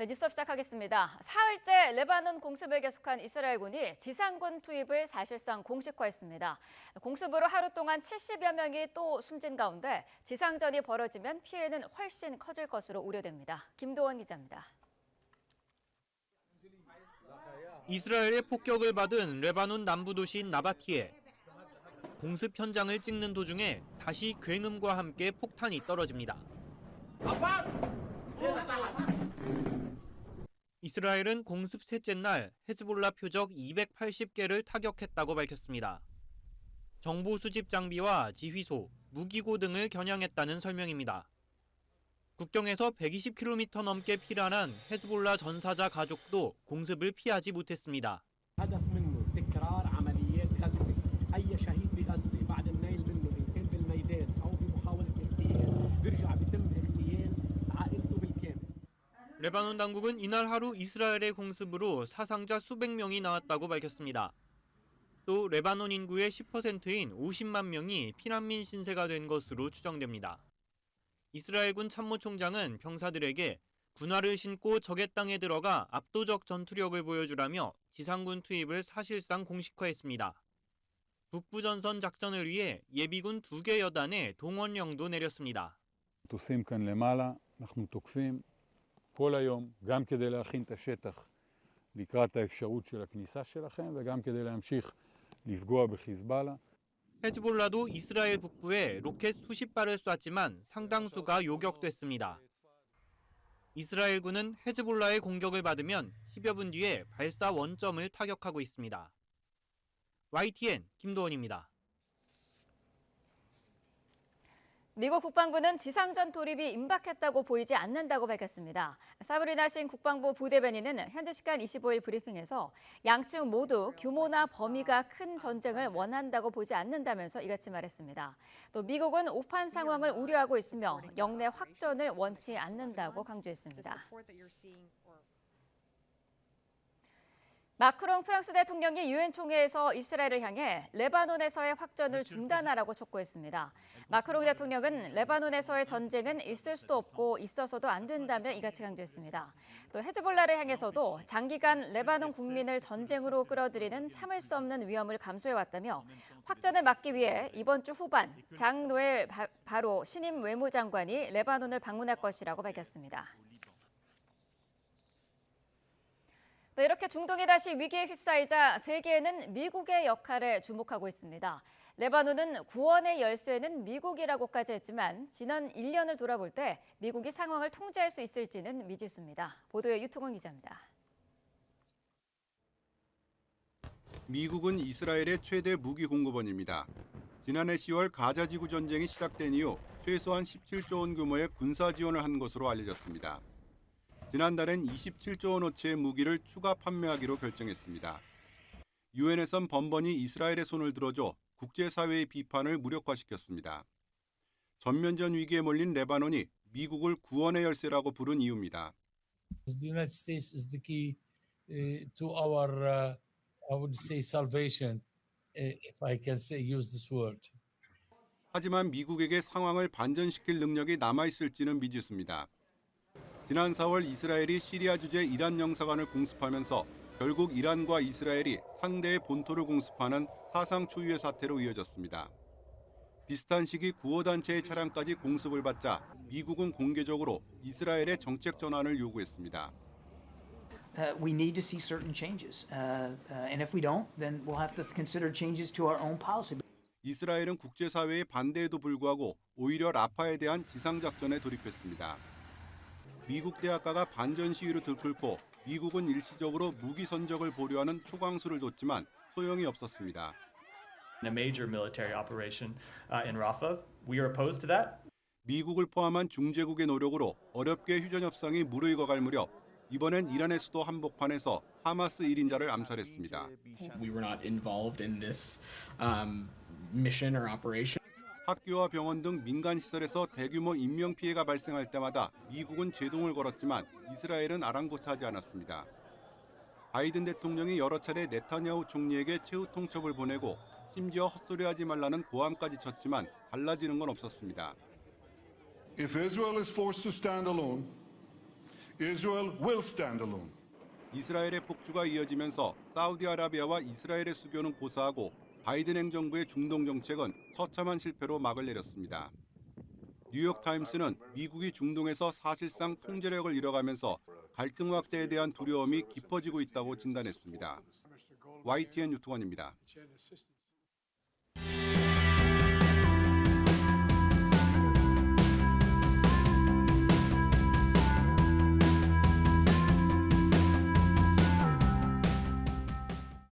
네, 뉴스 시작하겠습니다. 사흘째 레바논 공습을 계속한 이스라엘군이 지상군 투입을 사실상 공식화했습니다. 공습으로 하루 동안 70여 명이 또 숨진 가운데 지상전이 벌어지면 피해는 훨씬 커질 것으로 우려됩니다. 김도원 기자입니다. 이스라엘의 폭격을 받은 레바논 남부 도시인 나바티에 공습 현장을 찍는 도중에 다시 굉음과 함께 폭탄이 떨어집니다. 이스라엘은 공습 셋째 날 헤즈볼라 표적 280개를 타격했다고 밝혔습니다. 정보 수집 장비와 지휘소, 무기고 등을 겨냥했다는 설명입니다. 국경에서 120km 넘게 피란한 헤즈볼라 전사자 가족도 공습을 피하지 못했습니다. 레바논 당국은 이날 하루 이스라엘의 공습으로 사상자 수백 명이 나왔다고 밝혔습니다. 또 레바논 인구의 10%인 50만 명이 피난민 신세가 된 것으로 추정됩니다. 이스라엘군 참모총장은 병사들에게 군화를 신고 적의 땅에 들어가 압도적 전투력을 보여주라며 지상군 투입을 사실상 공식화했습니다. 북부전선 작전을 위해 예비군 2개 여단의 동원령도 내렸습니다. כל היום, גם כדי להכין את השטח לקראת האפשרות של הכניסה שלכם וגם כדי להמשיך לפגוע בחיזבאללה. 헤즈볼라도 이스라엘 북부에 로켓 수십 발을 쐈지만 상당수가 요격됐습니다. 이스라엘군은 헤즈볼라의 공격을 받으면 10여 분 뒤에 발사 원점을 타격하고 있습니다. YTN 김도원입니다. 미국 국방부는 지상전 돌입이 임박했다고 보이지 않는다고 밝혔습니다. 사브리나 신 국방부 부대변인은 현지 시간 25일 브리핑에서 양측 모두 규모나 범위가 큰 전쟁을 원한다고 보지 않는다면서 이같이 말했습니다. 또 미국은 오판 상황을 우려하고 있으며 영내 확전을 원치 않는다고 강조했습니다. 마크롱 프랑스 대통령이 유엔 총회에서 이스라엘을 향해 레바논에서의 확전을 중단하라고 촉구했습니다. 마크롱 대통령은 레바논에서의 전쟁은 있을 수도 없고 있어서도 안 된다며 이같이 강조했습니다. 또 헤즈볼라를 향해서도 장기간 레바논 국민을 전쟁으로 끌어들이는 참을 수 없는 위험을 감수해왔다며 확전을 막기 위해 이번 주 후반 장 노엘 바로 신임 외무장관이 레바논을 방문할 것이라고 밝혔습니다. 네, 이렇게 중동이 다시 위기에 휩싸이자 세계는 미국의 역할에 주목하고 있습니다. 레바논은 구원의 열쇠는 미국이라고까지 했지만 지난 1년을 돌아볼 때 미국이 상황을 통제할 수 있을지는 미지수입니다. 보도에 유통원 기자입니다. 미국은 이스라엘의 최대 무기 공급원입니다. 지난해 10월 가자 지구 전쟁이 시작된 이후 최소한 17조 원 규모의 군사 지원을 한 것으로 알려졌습니다. 지난달엔 27조 원어치의 무기를 추가 판매하기로 결정했습니다. 유엔에선 번번이 이스라엘의 손을 들어줘 국제사회의 비판을 무력화시켰습니다. 전면전 위기에 몰린 레바논이 미국을 구원의 열쇠라고 부른 이유입니다. The United States is the key to our, I would say, salvation, if I can say, use this word. 하지만 미국에게 상황을 반전시킬 능력이 남아있을지는 미지수입니다. 지난 4월 이스라엘이 시리아 주재 이란 영사관을 공습하면서 결국 이란과 이스라엘이 상대의 본토를 공습하는 사상 초유의 사태로 이어졌습니다. 비슷한 시기 구호단체의 차량까지 공습을 받자 미국은 공개적으로 이스라엘의 정책 전환을 요구했습니다. We need to see certain changes, and if we don't, then we'll have to consider changes to our own policy. 이스라엘은 국제사회의 반대에도 불구하고 오히려 라파에 대한 지상작전에 돌입했습니다. 미국 대학가가 반전 시위로 들끓고 미국은 일시적으로 무기 선적을 보류하는 초강수를 뒀지만 소용이 없었습니다. A major military operation in Rafah, we are opposed to that. 미국을 포함한 중재국의 노력으로 어렵게 휴전 협상이 무르익어갈 무렵 이번엔 이란의 수도 한복판에서 하마스 1인자를 암살했습니다. We were not involved in this mission or operation. 학교와 병원 등 민간 시설에서 대규모 인명 피해가 발생할 때마다 미국은 제동을 걸었지만 이스라엘은 아랑곳하지 않았습니다. 바이든 대통령이 여러 차례 네타냐후 총리에게 최후 통첩을 보내고 심지어 헛소리하지 말라는 고함까지 쳤지만 달라지는 건 없었습니다. If Israel is forced to stand alone, Israel will stand alone. 이스라엘의 폭주가 이어지면서 사우디아라비아와 이스라엘의 수교는 고사하고 바이든 행정부의 중동 정책은 처참한 실패로 막을 내렸습니다. 뉴욕타임스는 미국이 중동에서 사실상 통제력을 잃어가면서 갈등 확대에 대한 두려움이 깊어지고 있다고 진단했습니다. YTN 유통원입니다.